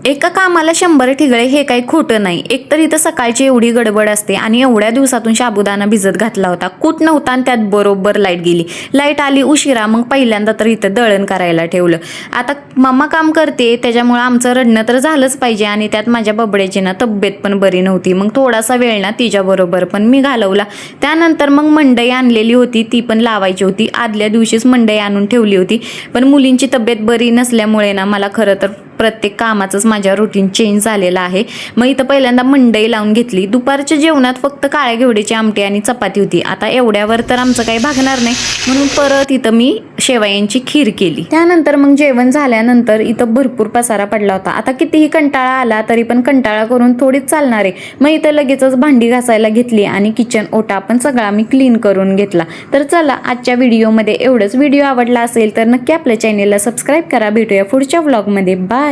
एका कामाला 100 ठिगळे हे काही खोटं नाही. एकतर इथं सकाळची एवढी गडबड असते आणि एवढ्या दिवसातून साबुदाणा भिजत घातला होता, कूट नव्हता आणि त्यात बरोबर लाईट गेली. लाईट आली उशिरा, मग पहिल्यांदा तर इथं दळण करायला ठेवलं. आता मम्मा काम करते त्याच्यामुळे आमचं रडणं तर झालंच पाहिजे आणि त्यात माझ्या बबड्याची ना तब्येत पण बरी नव्हती. मग थोडासा वेळ ना तिच्याबरोबर पण मी घालवला. त्यानंतर मग मंडई आणलेली होती, ती पण लावायची होती. आदल्या दिवशीच मंडई आणून ठेवली होती, पण मुलींची तब्येत बरी नसल्यामुळे ना मला खरं तर प्रत्येक कामाचंच माझ्या रुटीन चेंज झालेलं आहे. मग इथं पहिल्यांदा मंडई लावून घेतली. दुपारच्या जेवणात फक्त काळ्या घेवड्याची आमटी आणि चपाती होती. आता एवढ्यावर तर आमचं काही भागणार नाही, म्हणून परत इथं मी शेवयांची खीर केली. त्यानंतर मग जेवण झाल्यानंतर इथं भरपूर पसारा पडला होता. आता कितीही कंटाळा आला तरी पण कंटाळा करून थोडीच चालणार आहे. मग इथं लगेचच भांडी घासायला घेतली आणि किचन ओटा पण सगळा मी क्लीन करून घेतला. तर चला आजच्या व्हिडिओमध्ये एवढंच. व्हिडिओ आवडला असेल तर नक्की आपल्या चॅनेलला सबस्क्राईब करा. भेटूया पुढच्या व्लॉगमध्ये. बाय.